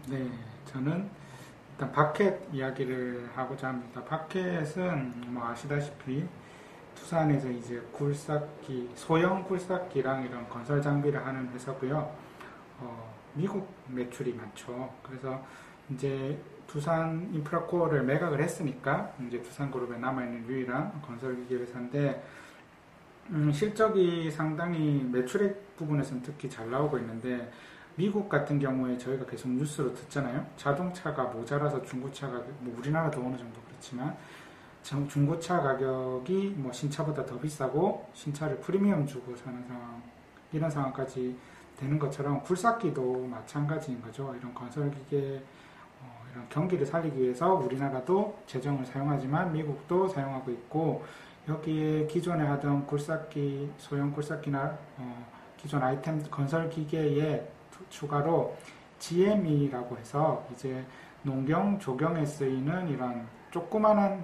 네, 저는 일단 바켓 이야기를 하고자 합니다. 바켓은 뭐 아시다시피 투산에서 이제 굴삭기, 소형 굴삭기랑 이런 건설 장비를 하는 회사고요. 미국 매출이 많죠. 그래서 이제 두산 인프라코어를 매각을 했으니까 이제 두산그룹에 남아있는 유일한 건설기계 회사인데 실적이 상당히 매출액 부분에서는 특히 잘 나오고 있는데 미국 같은 경우에 저희가 계속 뉴스로 듣잖아요. 자동차가 모자라서 중고차가 뭐 우리나라도 어느 정도 그렇지만 중고차 가격이 뭐 신차보다 더 비싸고 신차를 프리미엄 주고 사는 상황 이런 상황까지 되는 것처럼 굴삭기도 마찬가지인 거죠. 이런 건설기계 이런 경기를 살리기 위해서 우리나라도 재정을 사용하지만 미국도 사용하고 있고 여기에 기존에 하던 굴삭기 소형 굴삭기나 기존 아이템 건설기계에 추가로 GME라고 해서 이제 농경 조경에 쓰이는 이런 조그마한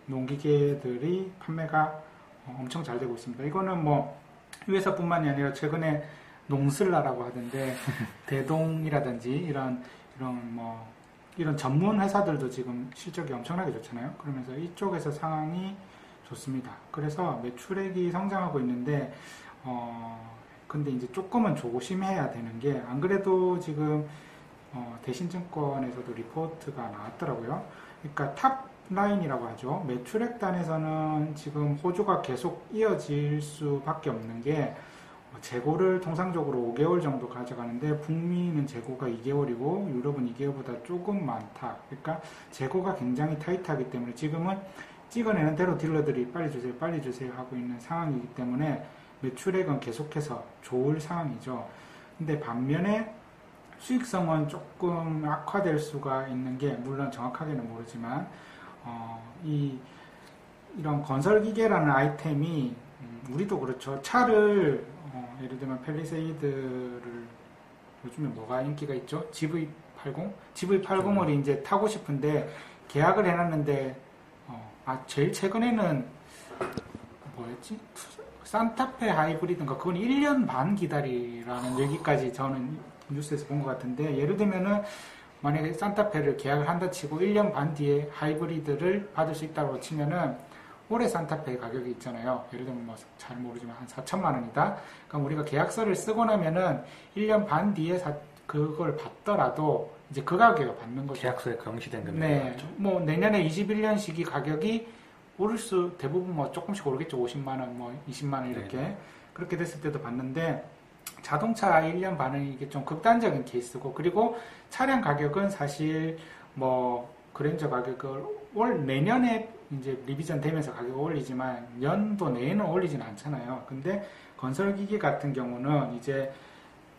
농기계들이 판매가 엄청 잘 되고 있습니다. 이거는 뭐 이 회사뿐만이 아니라 최근에 농슬라라고 하던데 대동이라든지 이런 전문 회사들도 지금 실적이 엄청나게 좋잖아요. 그러면서 이쪽에서 상황이 좋습니다. 그래서 매출액이 성장하고 있는데 근데 이제 조금은 조심해야 되는 게 안 그래도 지금 대신증권에서도 리포트가 나왔더라고요. 그러니까 탑라인이라고 하죠. 매출액 단에서는 지금 호조가 계속 이어질 수밖에 없는 게 재고를 통상적으로 5개월 정도 가져가는데 북미는 재고가 2개월이고 유럽은 2개월보다 조금 많다. 그러니까 재고가 굉장히 타이트하기 때문에 지금은 찍어내는 대로 딜러들이 빨리 주세요 하고 있는 상황이기 때문에 매출액은 계속해서 좋을 상황이죠. 근데 반면에 수익성은 조금 악화될 수가 있는 게 물론 정확하게는 모르지만 이런 건설기계라는 아이템이 우리도 그렇죠. 차를 예를 들면 펠리세이드를 요즘에 뭐가 인기가 있죠? GV80? GV80을 이제 타고 싶은데 계약을 해놨는데 제일 최근에는 뭐였지? 산타페 하이브리드인가 그건 1년 반 기다리라는 얘기까지 저는 뉴스에서 본 것 같은데 예를 들면은 만약에 산타페를 계약을 한다 치고 1년 반 뒤에 하이브리드를 받을 수 있다고 치면은 올해 산타페 가격이 있잖아요. 예를 들면 뭐 잘 모르지만 한 4천만 원이다. 그럼 우리가 계약서를 쓰고 나면은 1년 반 뒤에 그걸 받더라도 이제 그 가격을 받는 거죠. 계약서에 명시된 금액이 네. 맞죠. 뭐 내년에 21년식이 가격이 오를 수 대부분 뭐 조금씩 오르겠죠. 50만 원, 뭐 20만 원 이렇게. 네. 그렇게 됐을 때도 봤는데 자동차 1년 반은 이게 좀 극단적인 케이스고 그리고 차량 가격은 사실 뭐 그랜저 가격을 내년에 이제 리비전 되면서 가격을 올리지만 연도 내에는 올리지는 않잖아요. 근데 건설기계 같은 경우는 이제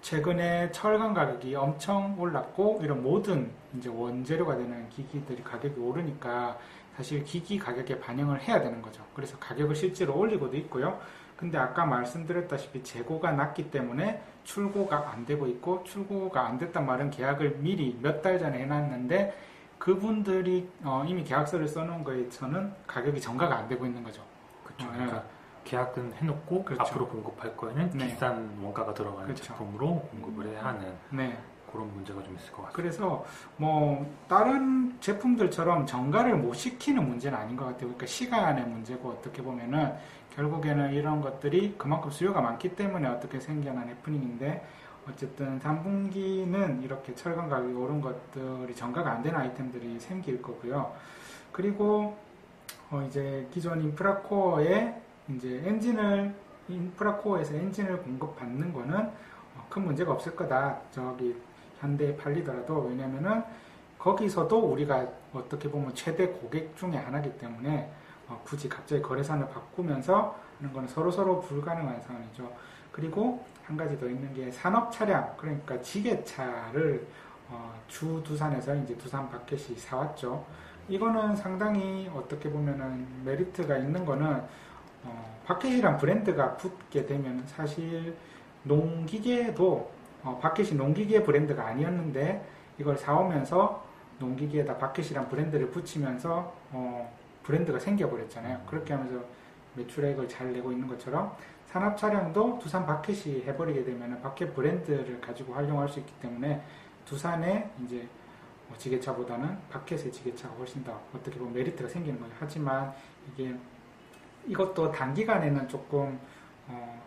최근에 철강 가격이 엄청 올랐고 이런 모든 이제 원재료가 되는 기기들이 가격이 오르니까 사실 기기 가격에 반영을 해야 되는 거죠. 그래서 가격을 실제로 올리고도 있고요. 근데 아까 말씀드렸다시피 재고가 낮기 때문에 출고가 안 되고 있고 출고가 안 됐단 말은 계약을 미리 몇 달 전에 해놨는데 그분들이 이미 계약서를 써놓은 거에서는 가격이 전가가 안 되고 있는 거죠. 그렇죠. 그러니까 계약은 해놓고 그렇죠. 앞으로 공급할 거에는 네. 비싼 원가가 들어가는 그렇죠. 제품으로 공급을 해야 하는 네. 그런 문제가 좀 있을 것 같습니다. 그래서 뭐 다른 제품들처럼 정가를 못 시키는 문제는 아닌 것 같아요. 그러니까 시간의 문제고 어떻게 보면은 결국에는 이런 것들이 그만큼 수요가 많기 때문에 어떻게 생겨난 해프닝인데 어쨌든 3분기는 이렇게 철강 가격이 오른 것들이 정가가 안 되는 아이템들이 생길 거고요. 그리고 이제 기존 인프라코어에 이제 인프라코어에서 엔진을 공급받는 거는 큰 문제가 없을 거다. 저기 현대에 팔리더라도 왜냐면은 거기서도 우리가 어떻게 보면 최대 고객 중에 하나이기 때문에 굳이 갑자기 거래선을 바꾸면서 하는 거는 서로 불가능한 상황이죠. 그리고 한 가지 더 있는 게 산업 차량, 그러니까 지게차를 주 두산에서 이제 두산 바켓이 사왔죠. 이거는 상당히 어떻게 보면은 메리트가 있는 거는 바켓이란 브랜드가 붙게 되면 사실 농기계도 바켓이 농기계 브랜드가 아니었는데 이걸 사오면서 농기계에다 바켓이란 브랜드를 붙이면서 브랜드가 생겨버렸잖아요. 그렇게 하면서 매출액을 잘 내고 있는 것처럼 산업 차량도 두산 바켓이 해버리게 되면 바켓 브랜드를 가지고 활용할 수 있기 때문에 두산의 이제 지게차보다는 바켓의 지게차가 훨씬 더 어떻게 보면 메리트가 생기는 거죠. 하지만 이것도 단기간에는 조금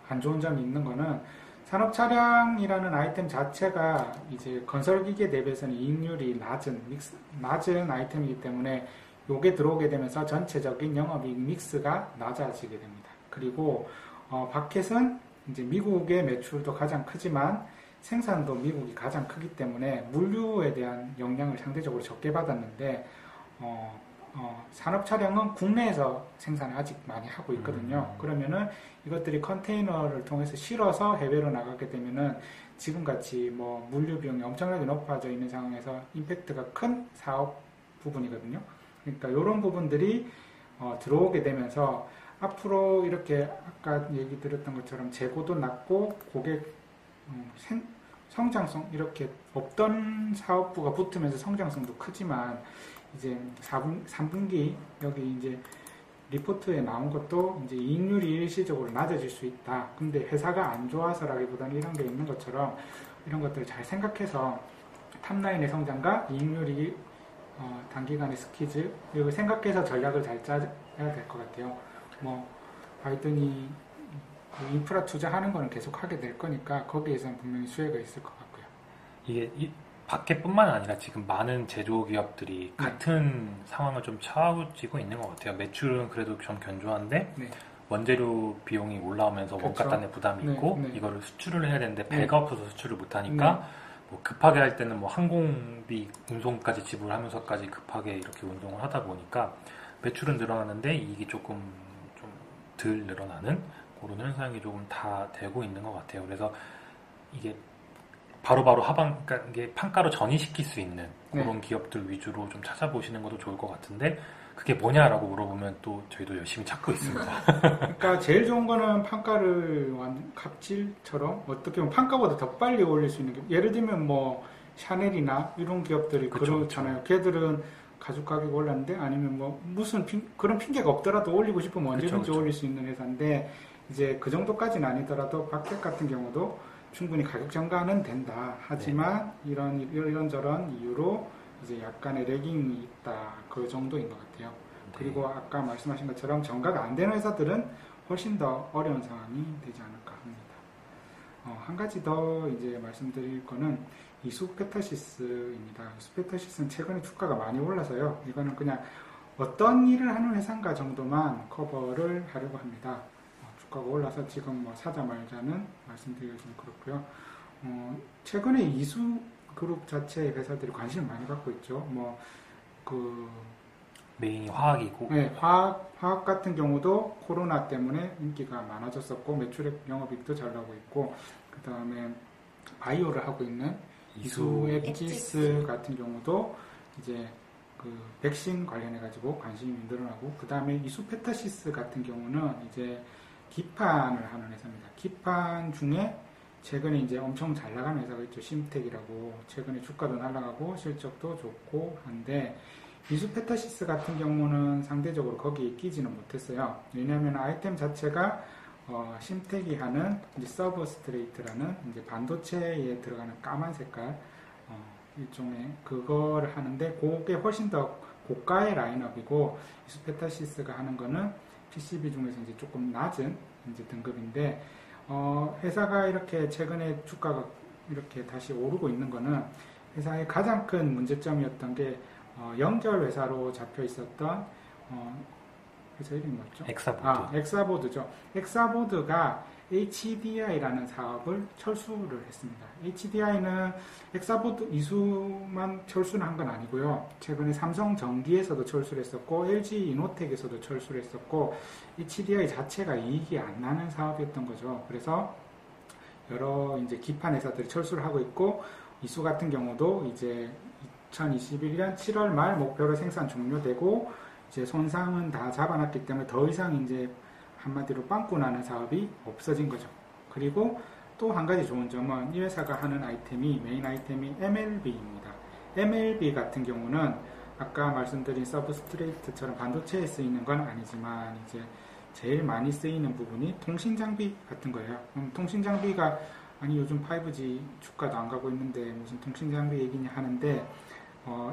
안 좋은 점이 있는 거는 산업 차량이라는 아이템 자체가 이제 건설 기계 대비해서는 이익률이 낮은 아이템이기 때문에 요게 들어오게 되면서 전체적인 영업이익 믹스가 낮아지게 됩니다. 그리고 바켓은 이제 미국의 매출도 가장 크지만 생산도 미국이 가장 크기 때문에 물류에 대한 영향을 상대적으로 적게 받았는데 산업 차량은 국내에서 생산을 아직 많이 하고 있거든요. 그러면은 이것들이 컨테이너를 통해서 실어서 해외로 나가게 되면은 지금같이 뭐 물류 비용이 엄청나게 높아져 있는 상황에서 임팩트가 큰 사업 부분이거든요. 그러니까 이런 부분들이 들어오게 되면서 앞으로 이렇게 아까 얘기 드렸던 것처럼 재고도 낮고 고객 성장성 이렇게 없던 사업부가 붙으면서 성장성도 크지만 이제 3분기 여기 이제 리포트에 나온 것도 이제 이익률이 일시적으로 낮아질 수 있다. 근데 회사가 안 좋아서라기보다는 이런 게 있는 것처럼 이런 것들을 잘 생각해서 탑라인의 성장과 이익률이 단기간의 스퀴즈 이거 생각해서 전략을 잘 짜야 될 것 같아요. 뭐 바이든이 인프라 투자하는 거는 계속 하게 될 거니까 거기에서는 분명히 수혜가 있을 것 같고요. 이게 밖에뿐만 아니라 지금 많은 제조기업들이 같은 상황을 좀 처지고 있는 것 같아요. 매출은 그래도 좀 견조한데 원재료 비용이 올라오면서 그렇죠. 원가단의 부담이 있고 이거를 수출을 해야 되는데 배가 없어서 수출을 못하니까 뭐 급하게 할 때는 뭐 항공비 운송까지 지불하면서까지 급하게 이렇게 운송을 하다 보니까 매출은 늘어나는데 이익이 조금 좀 덜 늘어나는 그런 현상이 조금 다 되고 있는 것 같아요. 그래서 이게 바로바로 그러니까 이게 판가로 전이시킬 수 있는 그런 기업들 위주로 좀 찾아보시는 것도 좋을 것 같은데 그게 뭐냐라고 물어보면 또 저희도 열심히 찾고 있습니다. 그러니까 제일 좋은 거는 판가를 갑질처럼 어떻게 보면 판가보다 더 빨리 올릴 수 있는 게 예를 들면 뭐 샤넬이나 이런 기업들이 그렇잖아요. 걔들은 가죽 가격이 올랐는데 아니면 뭐 무슨 그런 핑계가 없더라도 올리고 싶으면 언제든지 올릴 수 있는 회사인데 이제 그 정도까지는 아니더라도 바켓 같은 경우도 충분히 가격 전가는 된다. 하지만 이런저런 이유로 이제 약간의 레깅이 있다. 그 정도인 것 같아요. 그리고 아까 말씀하신 것처럼 전가가 안 되는 회사들은 훨씬 더 어려운 상황이 되지 않을까 합니다. 한 가지 더 이제 말씀드릴 거는 이수페타시스입니다. 이수페타시스는 최근에 주가가 많이 올라서요. 이거는 그냥 어떤 일을 하는 회사인가 정도만 커버를 하려고 합니다. 주가가 올라서 지금 뭐 사자 말자는 말씀드리기 좀 그렇고요. 최근에 이수 그룹 자체의 회사들이 관심을 많이 갖고 있죠. 메인이 화학이고. 네, 화학 같은 경우도 코로나 때문에 인기가 많아졌었고 매출액 영업이익도 잘 나오고 있고 그 다음에 바이오를 하고 있는 이수엑지스 같은 경우도 이제 그 백신 관련해 가지고 관심이 늘어나고 그 다음에 이수페타시스 같은 경우는 이제 기판을 하는 회사입니다. 기판 중에 최근에 이제 엄청 잘 나가는 회사가 있죠. 심텍이라고 최근에 주가도 날아가고 실적도 좋고 한데 이수페타시스 같은 경우는 상대적으로 거기에 끼지는 못했어요. 왜냐하면 아이템 자체가 심텍이 하는 이제 서브스트레이트라는 이제 반도체에 들어가는 까만 색깔 일종의 그거를 하는데 그게 훨씬 더 고가의 라인업이고 이수페타시스가 하는 거는 PCB 중에서 이제 조금 낮은 이제 등급인데 회사가 이렇게 최근에 주가가 이렇게 다시 오르고 있는 거는 회사의 가장 큰 문제점이었던 게 연결 회사로 잡혀 있었던 회사 이름이 뭐죠? 엑사보드. 엑사보드죠. 엑사보드가 HDI라는 사업을 철수를 했습니다. HDI는 엑사보드 이수만 철수는 한 건 아니고요. 최근에 삼성전기에서도 철수를 했었고 LG 이노텍에서도 철수를 했었고 HDI 자체가 이익이 안 나는 사업이었던 거죠. 그래서 여러 이제 기판 회사들이 철수를 하고 있고 이수 같은 경우도 이제 2021년 7월 말 목표로 생산 종료되고 이제 손상은 다 잡아놨기 때문에 더 이상 이제 한마디로 빵꾸 나는 사업이 없어진 거죠. 그리고 또 한 가지 좋은 점은 이 회사가 하는 메인 아이템이 MLB입니다. MLB 같은 경우는 아까 말씀드린 서브스트레이트처럼 반도체에 쓰이는 건 아니지만 이제 제일 많이 쓰이는 부분이 통신 장비 같은 거예요. 통신 장비가 아니 요즘 5G 주가도 안 가고 있는데 무슨 통신 장비 얘기냐 하는데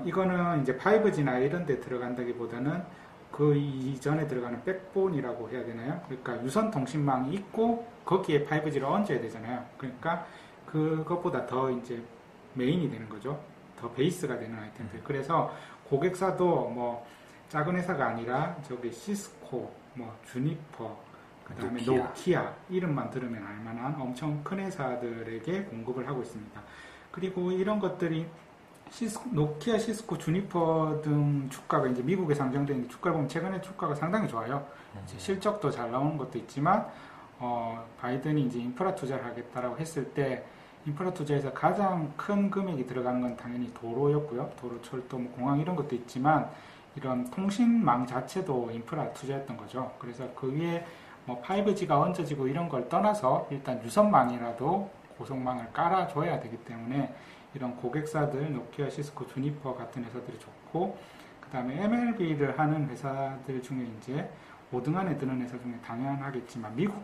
이거는 이제 5G나 이런 데 들어간다기보다는 그 이전에 들어가는 백본이라고 해야 되나요? 그러니까 유선 통신망이 있고 거기에 5G를 얹어야 되잖아요. 그러니까 그것보다 더 이제 메인이 되는 거죠. 더 베이스가 되는 아이템들. 그래서 고객사도 뭐 작은 회사가 아니라 저기 시스코, 뭐 주니퍼, 그 다음에 노키아 이름만 들으면 알만한 엄청 큰 회사들에게 공급을 하고 있습니다. 그리고 이런 것들이 노키아, 시스코, 주니퍼 등 주가가 이제 미국에 상장되어 있는데 주가를 보면 최근에 주가가 상당히 좋아요. 이제 실적도 잘 나오는 것도 있지만 바이든이 이제 인프라 투자를 하겠다라고 했을 때 인프라 투자에서 가장 큰 금액이 들어간 건 당연히 도로였고요. 도로, 철도, 뭐 공항 이런 것도 있지만 이런 통신망 자체도 인프라 투자였던 거죠. 그래서 그 위에 뭐 5G가 얹어지고 이런 걸 떠나서 일단 유선망이라도 고속망을 깔아줘야 되기 때문에 이런 고객사들, 노키아, 시스코, 주니퍼 같은 회사들이 좋고, 그 다음에 MLB를 하는 회사들 중에 이제 5등 안에 드는 회사 중에 당연하겠지만 미국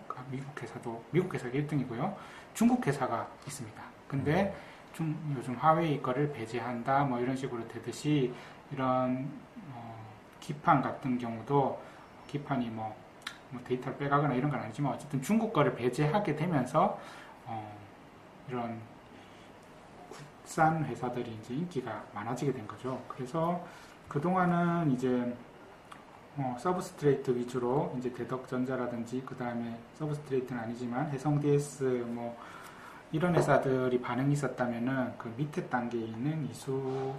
회사가 1등이고요. 중국 회사가 있습니다. 근데 요즘 화웨이 거를 배제한다 뭐 이런 식으로 되듯이 이런 기판 같은 경우도 기판이 뭐 데이터를 빼가거나 이런 건 아니지만 어쨌든 중국 거를 배제하게 되면서 이런 국산 회사들이 이제 인기가 많아지게 된 거죠. 그래서 그동안은 이제 서브스트레이트 위주로 이제 대덕전자라든지 그 다음에 서브스트레이트는 아니지만 해성DS 뭐 이런 회사들이 반응이 있었다면은 그 밑에 단계에 있는 이수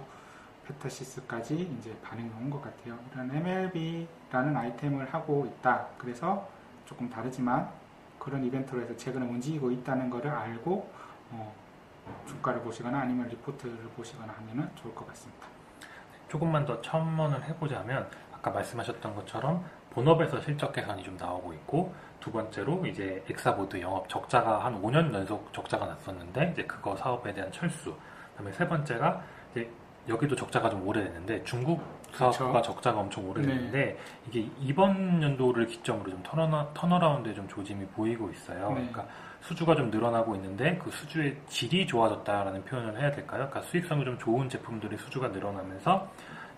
페타시스까지 이제 반응이 온 것 같아요. 이런 MLB라는 아이템을 하고 있다. 그래서 조금 다르지만 그런 이벤트로 해서 최근에 움직이고 있다는 것을 알고 주가를 보시거나 아니면 리포트를 보시거나 하면 좋을 것 같습니다. 조금만 더 첨언을 해보자면 아까 말씀하셨던 것처럼 본업에서 실적 개선이 좀 나오고 있고, 두 번째로 이제 엑사보드 영업 적자가 한 5년 연속 적자가 났었는데 이제 그거 사업에 대한 철수, 그다음에 세 번째가 이제 여기도 적자가 좀 오래됐는데 중국 사업과 그렇죠. 적자가 엄청 오래됐는데 네. 이게 이번 연도를 기점으로 좀 턴어라운드에 좀 조짐이 보이고 있어요. 네. 그러니까 수주가 좀 늘어나고 있는데 그 수주의 질이 좋아졌다라는 표현을 해야 될까요? 그러니까 수익성이 좀 좋은 제품들의 수주가 늘어나면서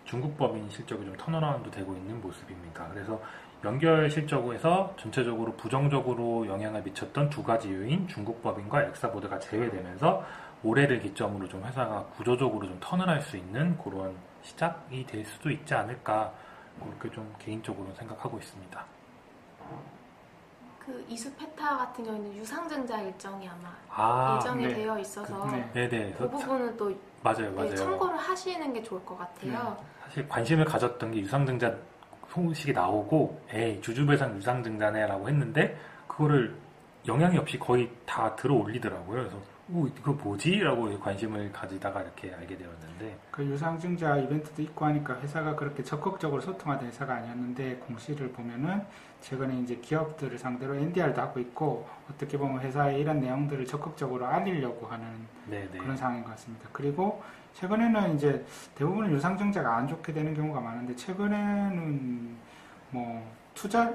중국 법인 실적이 좀 턴어라운드 되고 있는 모습입니다. 그래서 연결 실적에서 전체적으로 부정적으로 영향을 미쳤던 두 가지 요인, 중국 법인과 엑사보드가 제외되면서 올해를 기점으로 좀 회사가 구조적으로 좀 턴을 할 수 있는 그런 시작이 될 수도 있지 않을까, 그렇게 좀 개인적으로 생각하고 있습니다. 그 이수페타 같은 경우는 유상증자 일정이 아마 예정이 네. 되어 있어서 그 부분은 또 맞아요. 참고를 하시는 게 좋을 것 같아요. 사실 관심을 가졌던 게 유상증자 소식이 나오고 주주배상 유상증자네라고 했는데 그거를 영향이 없이 거의 다 들어 올리더라고요. 그래서 이거 뭐지? 라고 관심을 가지다가 이렇게 알게 되었는데, 그 유상증자 이벤트도 있고 하니까 회사가 그렇게 적극적으로 소통하던 회사가 아니었는데 공시를 보면은 최근에 이제 기업들을 상대로 NDR도 하고 있고 어떻게 보면 회사의 이런 내용들을 적극적으로 알리려고 하는 네네. 그런 상황인 것 같습니다. 그리고 최근에는 이제 대부분 유상증자가 안 좋게 되는 경우가 많은데 최근에는 뭐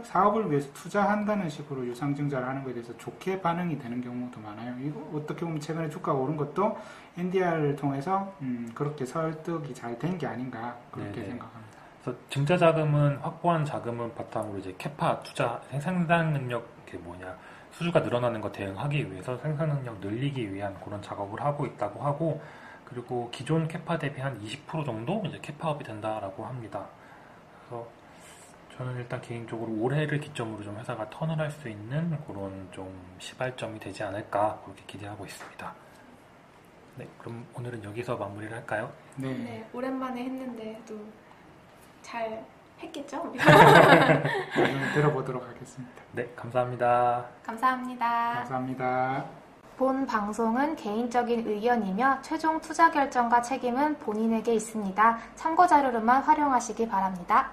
사업을 위해서 투자한다는 식으로 유상증자를 하는 것에 대해서 좋게 반응이 되는 경우도 많아요. 이거 어떻게 보면 최근에 주가가 오른 것도 NDR을 통해서 그렇게 설득이 잘 된 게 아닌가 그렇게 네네. 생각합니다. 그래서 증자 자금은 확보한 자금은 바탕으로 이제 캐파 투자 생산 능력 수주가 늘어나는 거 대응하기 위해서 생산 능력 늘리기 위한 그런 작업을 하고 있다고 하고, 그리고 기존 캐파 대비 한 20% 정도 이제 캐파업이 된다라고 합니다. 그래서 저는 일단 개인적으로 올해를 기점으로 좀 회사가 턴을 할 수 있는 그런 좀 시발점이 되지 않을까 그렇게 기대하고 있습니다. 네, 그럼 오늘은 여기서 마무리를 할까요? 네, 오랜만에 했는데도 잘 했겠죠? 들어보도록 하겠습니다. 네, 감사합니다. 감사합니다. 본 방송은 개인적인 의견이며 최종 투자 결정과 책임은 본인에게 있습니다. 참고 자료로만 활용하시기 바랍니다.